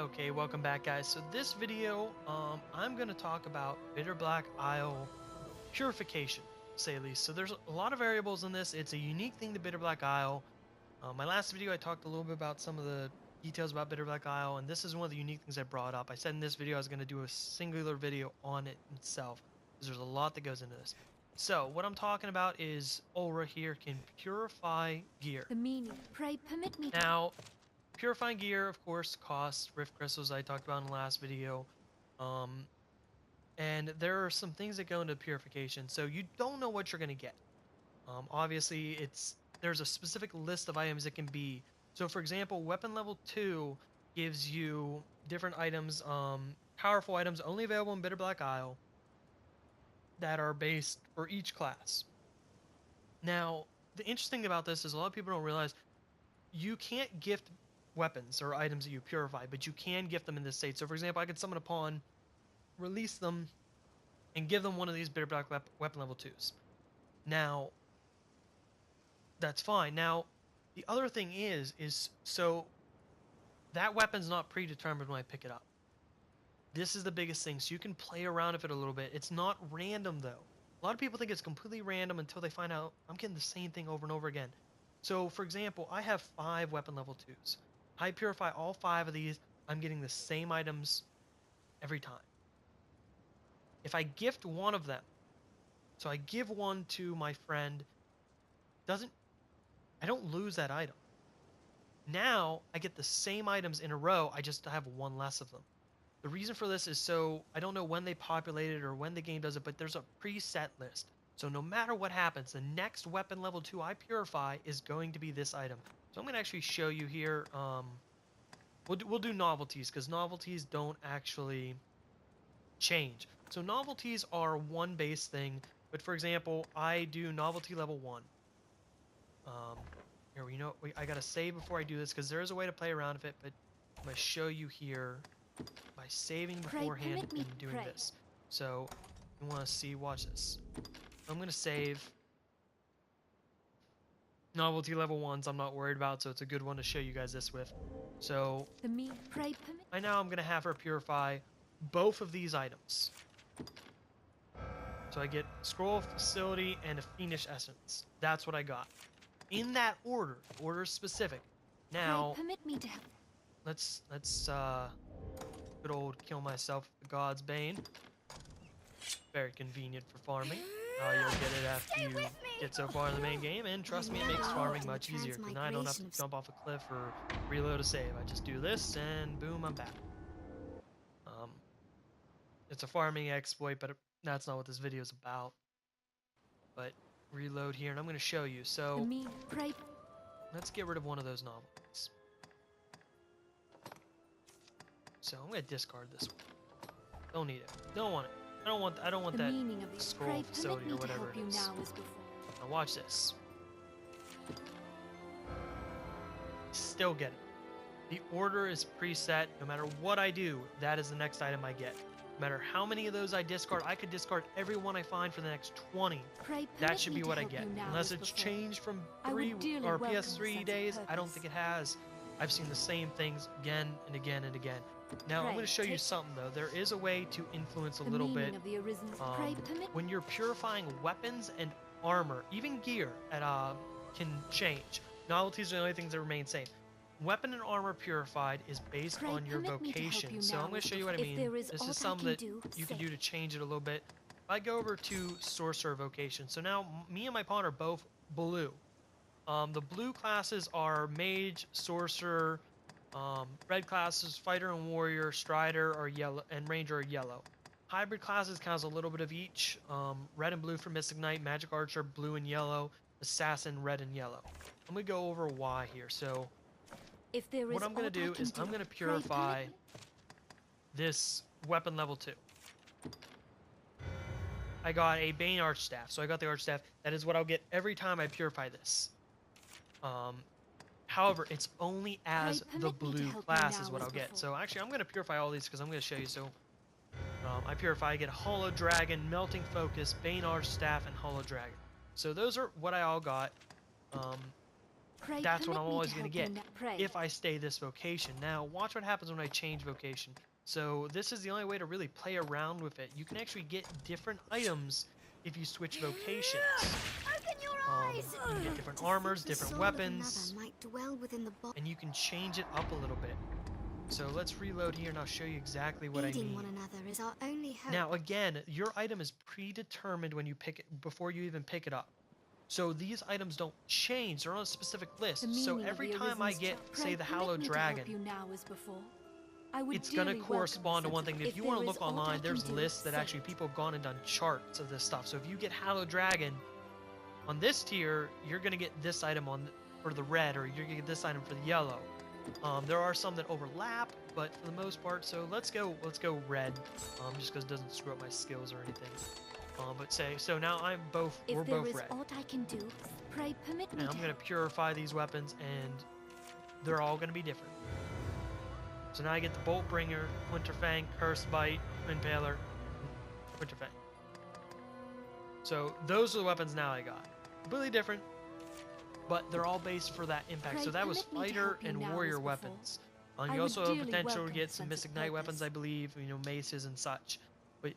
Okay, welcome back, guys. So this video, I'm going to talk about bitterblack Isle purification, to say the least. So there's a lot of variables in this. It's a unique thing to bitterblack Isle. My last video, I talked a little bit about some of the details about bitterblack Isle, and this is one of the unique things I brought up. I said in this video I was going to do a singular video on it itself, because there's a lot that goes into this. So what I'm talking about is Ulra here can purify gear. The meaning. Pray permit me. Now, Purifying gear, of course, costs rift crystals I talked about in the last video. And there are some things that go into purification, so you don't know what you're going to get. Obviously, there's a specific list of items it can be. So, for example, weapon level 2 gives you different items, powerful items only available in bitterblack Isle that are based for each class. Now, the interesting thing about this is a lot of people don't realize you can't gift weapons or items that you purify, but you can gift them in this state. So, for example, I could summon a pawn, release them, and give them one of these bitterblack weapon level 2s. Now, that's fine. Now, the other thing is so that weapon's not predetermined when I pick it up. This is the biggest thing. So you can play around with it a little bit. It's not random, though. A lot of people think it's completely random until they find out I'm getting the same thing over and over again. So, for example, I have 5 weapon level 2s. I purify all 5 of these, I'm getting the same items every time. If I gift one of them, so I give one to my friend, I don't lose that item. Now, I get the same items in a row, I just have one less of them. The reason for this is so, I don't know when they populate it or when the game does it, but there's a preset list. So no matter what happens, the next weapon level 2 I purify is going to be this item. So I'm going to actually show you here. We'll do novelties, because novelties don't actually change. So novelties are one base thing, but for example, I do novelty level 1. Here, I got to save before I do this, because there is a way to play around with it, but I'm going to show you here by saving beforehand and doing this. So you want to see, watch this. I'm going to save. Novelty level 1s I'm not worried about, so it's a good one to show you guys this with. So I now I'm going to have her purify both of these items. So I get Scroll of Facility and a Fiendish Essence. That's what I got. In that order. The order is specific. Now, let's good old kill myself with the God's Bane. Very convenient for farming. You'll get it after you get so far in the main game, and trust me, it makes farming much easier, because now I don't have to jump off a cliff or reload a save. I just do this, and boom, I'm back. It's a farming exploit, but that's not what this video is about. But reload here, and I'm going to show you. So let's get rid of one of those novelties. So I'm going to discard this one. Don't need it. Don't want it. I don't want that scroll facility or whatever it is. Now watch this. Still get it. The order is preset. No matter what I do, that is the next item I get. No matter how many of those I discard, I could discard every one I find for the next 20. That should be what I get. Unless it's changed from PS3 days, I don't think it has. I've seen the same things again and again and again. Now, I'm going to show you something, though. There is a way to influence a little bit. When you're purifying weapons and armor, even gear, can change. Novelties are the only things that remain same. Weapon and armor purified is based on your vocation. So I'm going to show you what I mean. This is something that you can do to change it a little bit. If I go over to Sorcerer Vocations, so now me and my pawn are both blue. The blue classes are Mage, Sorcerer. Red classes, Fighter and Warrior, Strider are yellow, and Ranger are yellow. Hybrid classes counts a little bit of each. Red and blue for Mystic Knight, Magic Archer, blue and yellow, Assassin, red and yellow. I'm going to go over why here. So what I'm going to do is I'm going to purify this weapon level 2. I got a Bane Archstaff, so I got the Archstaff. That is what I'll get every time I purify this. However, it's only as the blue class is what I'll get. So actually, I'm going to purify all these because I'm going to show you. So I purify, I get Hollow Dragon, Melting Focus, Bane Archstaff, and Hollow Dragon. So those are what I all got. Pray that's what permit I'm me always to going to help you get now. Pray. if I stay this vocation. Now, watch what happens when I change vocation. So this is the only way to really play around with it. You can actually get different items if you switch vocations. Open your eyes! You can get different To armors, think the different soul weapons, of another might dwell within the body. and you can change it up a little bit. So let's reload here and I'll show you exactly what I Aiding mean. one another is our only hope. Now again, your item is predetermined when you pick it before you even pick it up. So these items don't change, they're on a specific list. So every time I get, say, the Hallowed Dragon, it's gonna correspond to one thing. If you want to look online, there's lists that actually people have gone and done charts of this stuff. So if you get Hallowed Dragon on this tier, you're gonna get this item for the red, or you're gonna get this item for the yellow. There are some that overlap, but for the most part, so let's go red, just because it doesn't screw up my skills or anything. But so now we're both red. Aught I can do, pray permit me And I'm gonna purify these weapons, and they're all gonna be different. So now I get the Bolt Bringer, Winterfang, Curse Bite, Impaler, Winterfang. So those are the weapons now I got. Completely different, but they're all based for that impact. So that was fighter and warrior weapons. You also have potential to get some Mystic Knight weapons, I believe, maces and such. But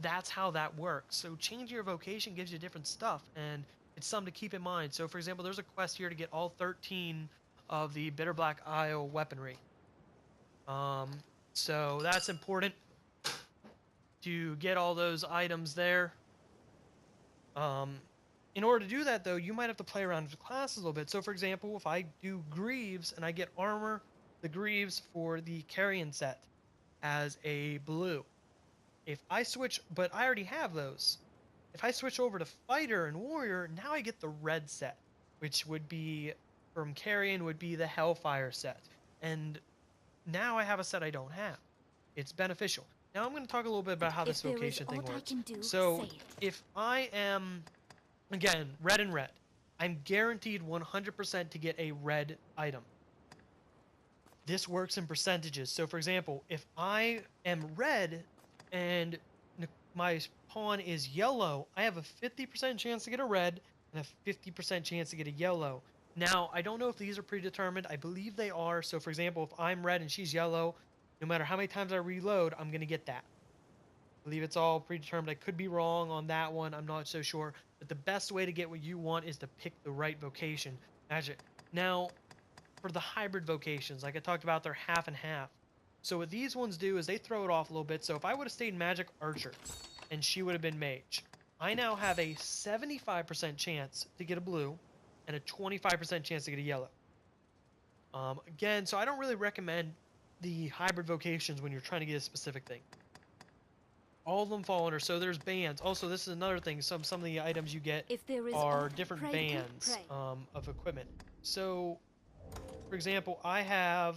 that's how that works. So changing your vocation gives you different stuff, and it's something to keep in mind. So for example, there's a quest here to get all 13 of the bitterblack Isle weaponry. So that's important to get all those items there. In order to do that, though, you might have to play around with the classes a little bit. So, for example, if I do Greaves and I get armor, the Greaves for the Carrion set as a blue. If I switch, but I already have those. If I switch over to Fighter and Warrior, now I get the red set, which would be, from Carrion, would be the Hellfire set. And now I have a set I don't have. It's beneficial. Now I'm going to talk a little bit about how this vocation thing works. So, if I am... Again, red and red. I'm guaranteed 100% to get a red item. This works in percentages. So for example, if I am red and my pawn is yellow, I have a 50% chance to get a red and a 50% chance to get a yellow. Now, I don't know if these are predetermined. I believe they are. So for example, if I'm red and she's yellow, no matter how many times I reload, I'm going to get that. I believe it's all predetermined. I could be wrong on that one. I'm not so sure. But the best way to get what you want is to pick the right vocation. Magic. Now, for the hybrid vocations, like I talked about, they're half and half. So what these ones do is they throw it off a little bit. So if I would have stayed Magic Archer and she would have been Mage, I now have a 75% chance to get a blue and a 25% chance to get a yellow. Again, so I don't really recommend the hybrid vocations when you're trying to get a specific thing. All of them fall under. So there's bands. Also, this is another thing. Some of the items you get are different bands of equipment. So, for example, I have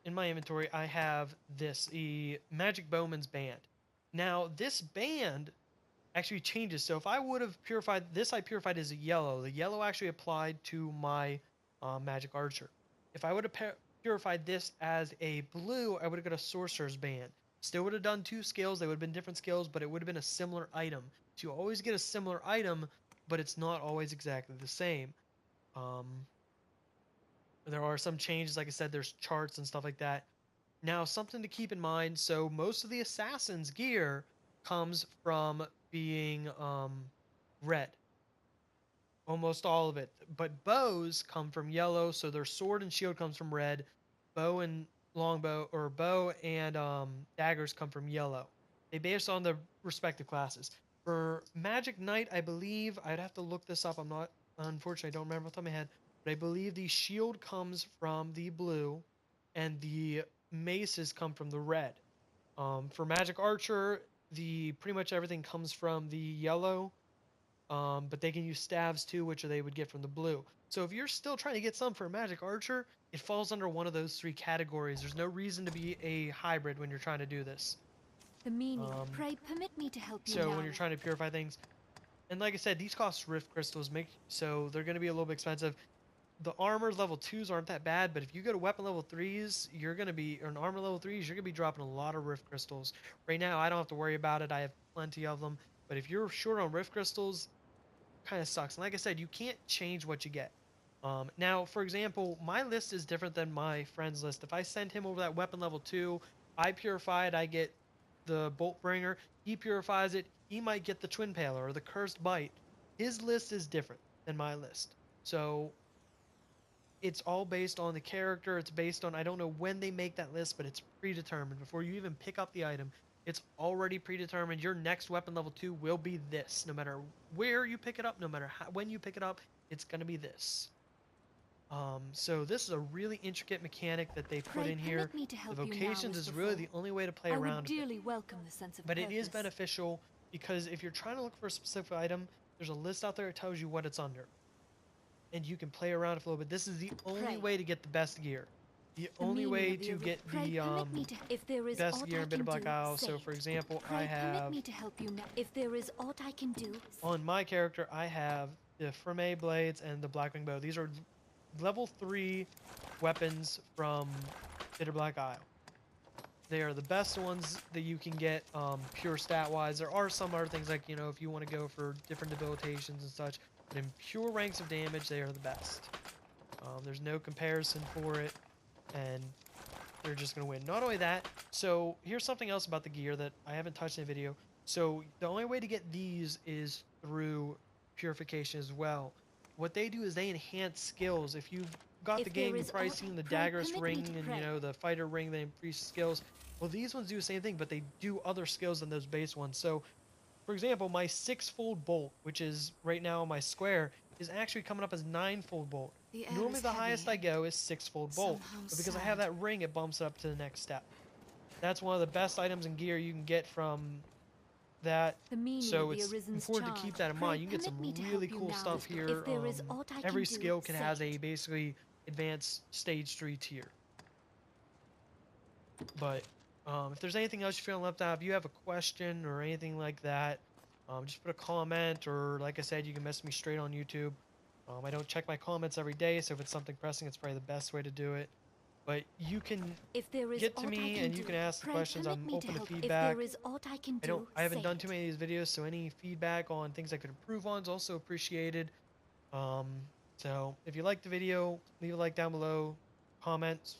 in my inventory, I have the Magic Bowman's band. Now, this band actually changes. So if I would have purified this, I purified as a yellow. The yellow actually applied to my Magic Archer. If I would have purified this as a blue, I would have got a Sorcerer's band. Still would have done 2 skills. They would have been different skills, but it would have been a similar item. So you always get a similar item, but it's not always exactly the same. There are some changes. Like I said, there's charts and stuff like that. Now, something to keep in mind. So most of the Assassin's gear comes from being red. Almost all of it. But bows come from yellow, so their sword and shield comes from red. Bow and longbow, or bow and daggers come from yellow. They based on the respective classes. For Magic Knight, I believe, I'd have to look this up. Unfortunately, I don't remember off the top of my head. But I believe the shield comes from the blue, and the maces come from the red. For Magic Archer, pretty much everything comes from the yellow. But they can use staves too, which they would get from the blue. So if you're still trying to get some for Magic Archer, it falls under one of those 3 categories. There's no reason to be a hybrid when you're trying to do this. The meaning. Pray permit me to help you So now. when you're trying to purify things, and like I said, these cost Rift Crystals, so they're going to be a little bit expensive. The armor level 2s aren't that bad, but if you go to weapon level 3s, you're going to be, or an armor level 3s, you're going to be dropping a lot of Rift Crystals. Right now, I don't have to worry about it. I have plenty of them. But if you're short on Rift Crystals, kind of sucks. And like I said, you can't change what you get. Now, for example, my list is different than my friend's list. If I send him over that weapon level 2, I purify it, I get the Bolt Bringer. He purifies it, he might get the Twin Paler or the Cursed Bite. His list is different than my list. So it's all based on the character. It's based on, I don't know when they make that list, but it's predetermined. Before you even pick up the item, it's already predetermined. Your next weapon level 2 will be this. No matter where you pick it up, no matter when you pick it up, it's going to be this. So this is a really intricate mechanic that they put in here. The Vocations is really the only way to play around with it. Welcome the sense of but it is beneficial because if you're trying to look for a specific item, there's a list out there that tells you what it's under. And you can play around with it a little bit. This is the only way to get the best gear. The only way to get the best gear in bitterblack Isle. So for example, I have if there is aught I can do. On my character, I have the Freme blades and the Blackwing bow. These are level 3 weapons from bitterblack Isle. They are the best ones that you can get pure stat wise. There are some other things like, you know, if you want to go for different debilitations and such, but in pure ranks of damage, they are the best. There's no comparison for it, and they're just going to win. Not only that, so here's something else about the gear that I haven't touched in the video. So the only way to get these is through Purification as well. What they do is they enhance skills. If you've got the game, you've probably seen the Daggerous ring and, you know, the Fighter ring, they increase skills. Well, these ones do the same thing, but they do other skills than those base ones. So, for example, my 6-fold bolt, which is right now on my square, is actually coming up as 9-fold bolt. Normally the highest I go is 6-fold bolt, but because I have that ring, it bumps it up to the next step. That's one of the best items in gear you can get from that. So it's important to keep that in mind. You can get some really cool stuff here. Every skill can has a basically advanced stage 3 tier. But if there's anything else you feel left out, if you have a question or anything like that, just put a comment, or like I said, you can message me straight on YouTube. I don't check my comments every day, so if it's something pressing, it's probably the best way to do it. But you can get to me and you can ask the questions. I'm open to feedback. I haven't done too many of these videos, so any feedback on things I could improve on is also appreciated. So if you like the video, leave a like down below, comment,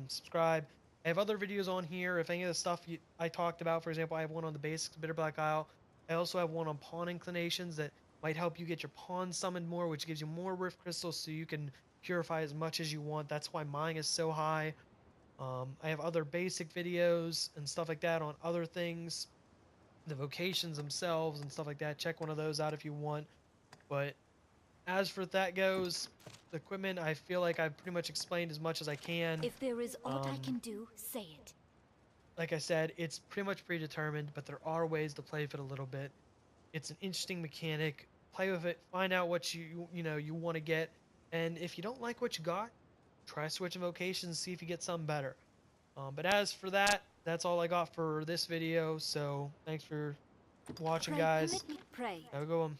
subscribe. I have other videos on here. If any of the stuff I talked about, for example, I have one on the basics of bitterblack Isle. I also have one on pawn inclinations that might help you get your pawn summoned more, which gives you more rift crystals so you can purify as much as you want. That's why mine is so high. I have other basic videos and stuff like that on other things, the vocations themselves and stuff like that. Check one of those out if you want. But as for that goes, the equipment, I feel like I've pretty much explained as much as I can. If there is aught I can do, say it. Like I said, it's pretty much predetermined, but there are ways to play with it a little bit. It's an interesting mechanic. Play with it, find out what you want to get, and if you don't like what you got, try switching vocations, see if you get something better. But as for that, that's all I got for this video. So thanks for watching, guys. Pray. Have a good one.